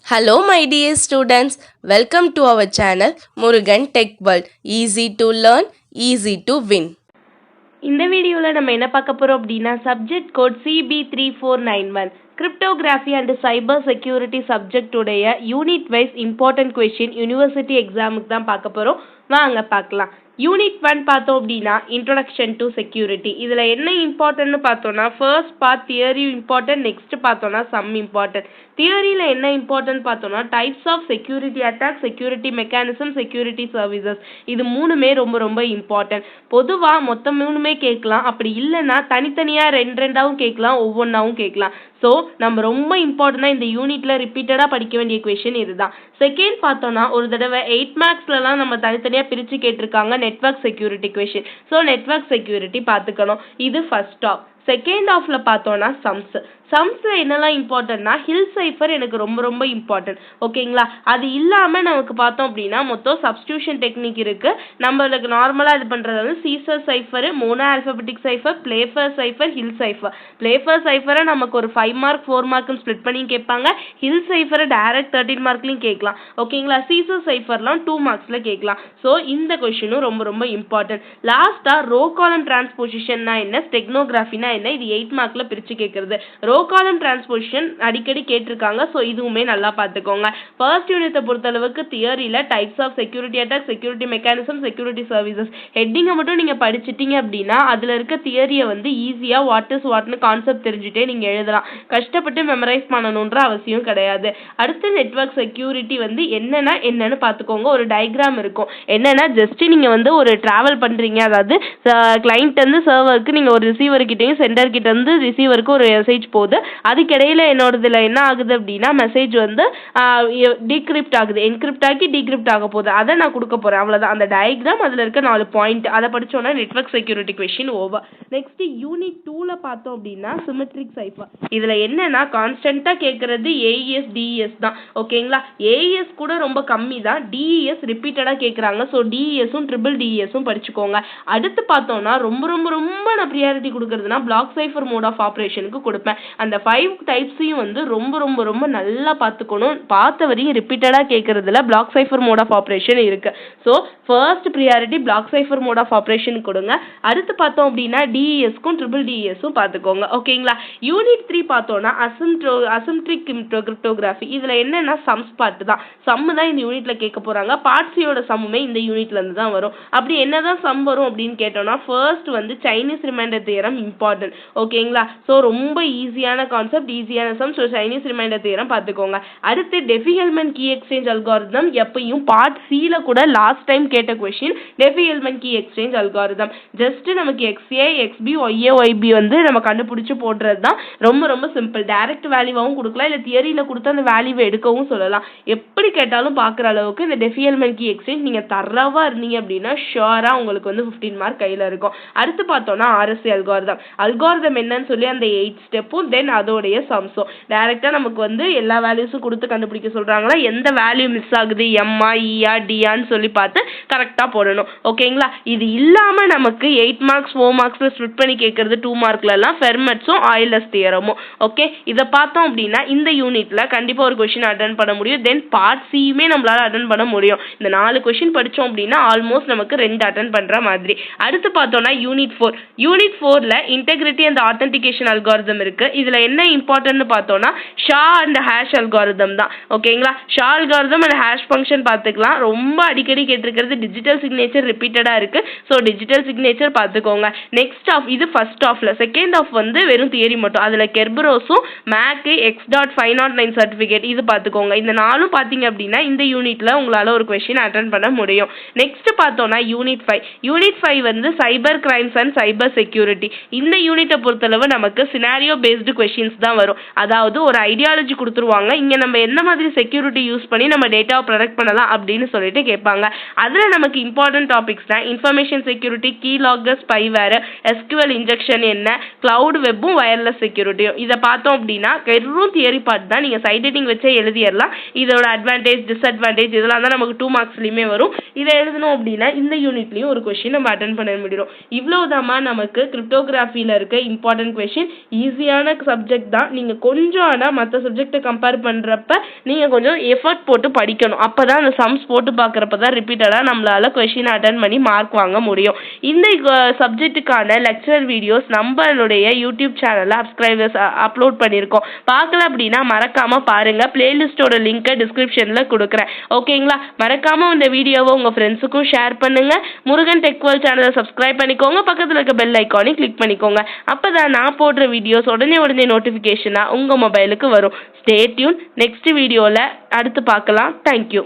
Hello, my dear students. Welcome to our channel Murugan Tech World. Easy to learn, easy to win. இந்த வீடியோவில் நம்ம என்ன பார்க்க போகிறோம் அப்படின்னா subject code CB3491 cryptography and cyber security subject உடைய unit wise important question university எக்ஸாமுக்கு தான் பார்க்க போகிறோம். வாங்க பார்க்கலாம். யூனிட் 1 பார்த்தோம் அப்படின்னா இன்ட்ரோடக்ஷன் டு செக்யூரிட்டி. இதில் என்ன இம்பார்ட்டன்ட்னு பார்த்தோன்னா first part theory important, next பார்த்தோன்னா சம் இம்பார்ட்டன்ட். தியரியில் என்ன இம்பார்ட்டன்ட் பார்த்தோன்னா types of security attack, security mechanism, security services, இது மூணுமே ரொம்ப ரொம்ப இம்பார்ட்டன்ட். பொதுவாக மொத்தம் மூணுமே கேட்கலாம், அப்படி இல்லைன்னா தனித்தனியாக ரெண்டாவும் கேட்கலாம், ஒவ்வொன்றாவும் கேட்கலாம். ஸோ நம்ம ரொம்ப இம்பார்ட்டண்டாக இந்த யூனிட்டில் ரிப்பீட்டடாக படிக்க வேண்டிய கொஷின் இதுதான். செகண்ட் பார்த்தோன்னா ஒரு தடவை 8 மார்க்ஸ்லலாம் நம்ம தனித்தனியாக பிரித்து கேட்டிருக்காங்க network security question. So network security பார்த்துக்கணும். இது ஃபர்ஸ்ட் ஆஃப். செகண்ட் ஆஃப்ல பார்த்தோன்னா சம்ஸில் என்னெல்லாம் இம்பார்ட்டன்ட்னா ஹில் சைஃபர் எனக்கு ரொம்ப ரொம்ப இம்பார்ட்டன்ட். ஓகேங்களா? அது இல்லாமல் நமக்கு பார்த்தோம் அப்படின்னா மொத்தம் சப்ஸ்டியூஷன் டெக்னிக் இருக்குது. நம்மளுக்கு நார்மலாக இது பண்ணுறது வந்து Caesar cipher, mono alphabetic cipher, Playfair cipher, Hill cipher. Playfair சைஃபரை நமக்கு ஒரு 5 மார்க் 4 மார்க்குன்னு ஸ்ப்ளிட் பண்ணி கேட்பாங்க. ஹில் சைஃபரை டைரக்ட் 13 மார்க்லையும் கேட்கலாம். ஓகேங்களா? சீசர் சைஃபர்லாம் 2 மார்க்ஸில் கேட்கலாம். ஸோ இந்த கொஷினும் ரொம்ப ரொம்ப இம்பார்ட்டன்ட். லாஸ்ட்டாக ரோ காலம் டிரான்ஸ்போசிஷன்னா என்ன, ஸ்டெக்னோகிராஃபினா என்ன, இது 8 மார்க்கில் பிரித்து கேட்குறது. ரோ காலம் டிரான்ஸ்போசிஷன் அடிக்கடி கேட்டிருக்காங்க. ஸோ இதுவுமே நல்லா பார்த்துக்கோங்க. ஃபர்ஸ்ட் யூனிட்டை பொறுத்தளவுக்கு தியரியில் types of security attack, security mechanism, security services ஹெட்டிங்கை மட்டும் நீங்கள் படிச்சிட்டிங்க அப்படின்னா அதில் இருக்க தியரியை வந்து ஈஸியாக வாட்னு கான்செப்ட் தெரிஞ்சுட்டே நீங்கள் எழுதலாம். கஷ்டப்பட்டு மெமரைஸ் பண்ணணுன்ற அவசியம் கிடையாது. அடுத்து நெட்வொர்க் செக்யூரிட்டி வந்து என்னன்னு பார்த்துக்கோங்க. ஒரு டயக்ராம் இருக்கும். என்னன்னா ஜஸ்ட் நீங்கள் வந்து ஒரு ட்ராவல் பண்ணுறீங்க, அதாவது கிளைண்ட்லேருந்து சர்வருக்கு நீங்கள் ஒரு ரிசீவர்கிட்டையும் சென்டர்கிட்டேருந்து ரிசீவருக்கு ஒரு மெசேஜ் போகுது. அதுக்கிடையில் என்னோடதுல என்ன ஆகுது அப்படின்னா மெசேஜ் வந்து டீக்ரிப்ட் ஆகுது, என்கிரிப்ட் ஆகி டீக்ரிப்ட் ஆக போகுது. அதை நான் கொடுக்க போகிறேன். அவ்வளோதான் அந்த டயக்ராம். அதில் இருக்க 4 பாயிண்ட் அதை படித்தோன்னா network security question over. Next unit 2ல பார்த்தோம் அப்படின்னா சிமெட்ரிக் சைஃபர். இதில் என்னன்னா கான்ஸ்டன்ட்டாக கேட்குறது AES DES தான். ஓகேங்களா? AES கூட ரொம்ப கம்மி தான், DES ரிப்பீட்டடாக கேட்குறாங்க. ஸோ DESும் ட்ரிபிள் DESும் படிச்சுக்கோங்க. அடுத்து பார்த்தோன்னா ரொம்ப ரொம்ப ரொம்ப நான் ப்ரியாரிட்டி கொடுக்குறதுனா பிளாக் சைஃபர் மோட் ஆஃப் ஆப்ரேஷனுக்கு கொடுப்பேன். அந்த 5 டைப்ஸையும் வந்து ரொம்ப ரொம்ப ரொம்ப நல்லா பார்த்துக்கணும். பார்த்த வரையும் ரிப்பீட்டடாக கேட்குறதுல block cipher mode of operation இருக்குது. So first priority block cipher mode of operation கொடுங்க. அடுத்து பார்த்தோம் அப்படின்னா DESக்கும் ட்ரிபிள் DESும் பார்த்துக்கோங்க. ஓகேங்களா? யூனிட் 3 பார்த்தோன்னா அசிம்ட்ரிக் கிரிப்டோகிராஃபி. இதில் என்னென்னா சம்ஸ் பார்ட்டு தான். சம்மு தான் இந்த யூனிட்டில் கேட்க போகிறாங்க. பார்ட் சியோட சம்முமே இந்த யூனிட்லேருந்து தான் வரும். அப்படி என்னதான் சம் வரும் அப்படின்னு கேட்டோம்னா ஃபர்ஸ்ட் வந்து சைனீஸ் ரிமைண்டர் தியரம் இம்பார்ட்டன்ட். ஓகேங்களா? ஸோ ரொம்ப ஈஸியான கான்செப்ட், ஈஸியான sum. So Chinese remainder theorem பார்த்துக்கோங்க. அடுத்து டெஃபி-ஹெல்மன் கீ எக்ஸ்சேஞ்ச் அல்காரிதம். எப்பயும் பார்ட் சியில் கூட லாஸ்ட் டைம் கேட்ட question Diffie Hellman key exchange algorithm. Just நமக்கு XA XB YA YB வந்து நம்ம கண்டுபிடிச்சி போடுறது தான். ரொம்ப ரொம்ப சிம்பிள். டைரக்ட் வேல்யூவாகவும் கொடுக்கலாம், இல்லை தியரியில் கொடுத்து அந்த வேல்யூவை எடுக்கவும் சொல்லலாம். எப்படி கேட்டாலும் பார்க்குற அளவுக்கு இந்த டெஃபி-ஹெல்மன் கீ எக்ஸ்சேஞ்ச் நீங்கள் தரவாக இருந்தீங்க அப்படின்னா ஷுவராக உங்களுக்கு வந்து 15 மார்க் கையில் இருக்கும். அடுத்து பார்த்தோன்னா RSA அல்காரிதம் என்னன்னு சொல்லி அந்த 8 ஸ்டெப்பும் தென் அதோடைய சம்ஸும். டைரெக்டாக நமக்கு வந்து எல்லா வேல்யூஸும் கொடுத்து கண்டுபிடிக்க சொல்கிறாங்களா, எந்த வேல்யூ மிஸ் ஆகுது, எம்மா ஈயா டியான்னு சொல்லி பார்த்து கரெக்டாக போடணும். ஓகேங்களா? இது இல்லாமல் நமக்கு 8 மார்க்ஸ் 4 மார்க்ஸில் ஸ்ப்ளிட் பண்ணி கேட்குறது 2 மார்க்லலாம் ஃபெர்மட்ஸும் ஆயிலஸ் தியரமும். ஓகே, இதை பார்த்தோம் அப்படின்னா இந்த யூனிட்டில் கண்டிப்பாக ஒரு கொஷின் அட்டன் பண்ண முடியும். தென் பார்ட் சியுமே நம்மளால் அட்டன் பண்ண முடியும். இந்த 4 கொஷின் படித்தோம் அப்படின்னா ஆல்மோஸ்ட் நமக்கு 2 அட்டன் பண்ணுற மாதிரி. அடுத்து பார்த்தோன்னா யூனிட் 4ல இன்டெகிரிட்டி அண்ட் ஆத்தென்டிகேஷன் அல்காரிதம் இருக்கு. இதுல என்ன இம்பார்ட்டன்ட்னு பார்த்தோம்னா ஷா அண்ட் ஹேஷ் அல்காரிதம் தான். ஓகேங்களா? Shah algorithm and hash function பார்த்துக்கலாம். ரொம்ப அடிக்கடி கேட்டிருக்கிறது டிஜிட்டல் சிக்னேச்சர் ரிப்பீட்டடா இருக்கு. ஸோ டிஜிட்டல் சிக்னேச்சர் பார்த்துக்கோங்க. நெக்ஸ்ட் ஆஃப் இது ஃபர்ஸ்ட் ஆஃப்ல. செகண்ட் ஆஃப் வந்து வெறும் தியரி மட்டும். அதுல கெர்பரோஸும் மேக்கு X.509 சர்டிஃபிகேட் இது பார்த்துக்கோங்க. இந்த 4 பார்த்தீங்க அப்படின்னா இந்த யூனிட்ல உங்களால ஒரு கொஸ்டின் அட்டன் பண்ண முடியும். நெக்ஸ்ட் பார்த்தோம்னா யூனிட் 5 வந்து cyber crimes and cyber security. இந்த யூனிட்டை பொறுத்தளவு நமக்கு சினாரியோ பேஸ்டு கொஸ்டின்ஸ் தான் வரும். அதாவது ஒரு ஐடியாலஜி கொடுத்துருவாங்க, இங்கே நம்ம என்ன மாதிரி செக்யூரிட்டி யூஸ் பண்ணி நம்ம டேட்டாவை ப்ரொடெக்ட் பண்ணலாம் அப்படின்னு சொல்லிட்டு கேட்பாங்க. அதில் நமக்கு இம்பார்ட்டன்ட் டாபிக்ஸ் தான் information security, key logger, spyware, SQL injection என்ன, கிளவுட் வெப்பும் வயர்லெஸ் செக்யூரிட்டியும். இதை பார்த்தோம் அப்படின்னா வெறும் தியரி பார்ட் தான். நீங்கள் சைட் ரீடிங் வச்சே எழுதிடலாம். இதோட அட்வான்டேஜ் டிஸ்அட்வான்டேஜ் இதெல்லாம் தான் நமக்கு 2 மார்க்ஸ்லையுமே வரும். இதை எழுதணும் அப்படின்னா இந்த யூனிட்லையும் ஒரு கொஸ்டின் நம்ம அட்டன் பண்ண முடியும். இவ்வளவுதாம்மா நமக்கு கிரிப்டோகிராஃபியில் இருக்க இம்பார்ட்டன்ட் கொஸ்டின். ஈஸியான சப்ஜெக்ட் தான். நீங்கள் கொஞ்சம் ஆனால் மற்ற சப்ஜெக்டை கம்பேர் பண்ணுறப்ப நீங்கள் கொஞ்சம் எஃபர்ட் போட்டு படிக்கணும். அப்போ தான் அந்த சம்ஸ் போட்டு பார்க்குறப்ப தான் ரிப்பீட்டடாக நம்மளால் கொஷின் அட்டன் பண்ணி மார்க் வாங்க முடியும். இந்த சப்ஜெக்ட்டுக்கான லெக்சர் வீடியோஸ் நம்மளுடைய யூடியூப் சேனலில் அப்லோட் பண்ணியிருக்கோம். பார்க்கல அப்படின்னா மறக்காமல் பாருங்கள். பிளேலிஸ்ட்டோட லிங்க்கை டிஸ்கிரிப்ஷனில் கொடுக்குறேன். ஓகேங்களா? மறக்காமல் இந்த வீடியோவை உங்கள் ஃப்ரெண்ட்ஸுக்கும் ஷேர் பண்ணுங்கள். முருகன் டெக் வேர்ல்ட் சேனலை சப்ஸ்கிரைப் பண்ணிக்கோங்க. பக்கத்தில் இருக்க பெல் ஐக்கானை கிளிக் பண்ணிக்கோங்க. அப்போ தான் நான் போடுற வீடியோஸ் உடனே நோட்டிஃபிகேஷனாக உங்கள் மொபைலுக்கு வரும். Stay tune. நெக்ஸ்ட் வீடியோவில் அடுத்து பார்க்கலாம். தேங்க்யூ.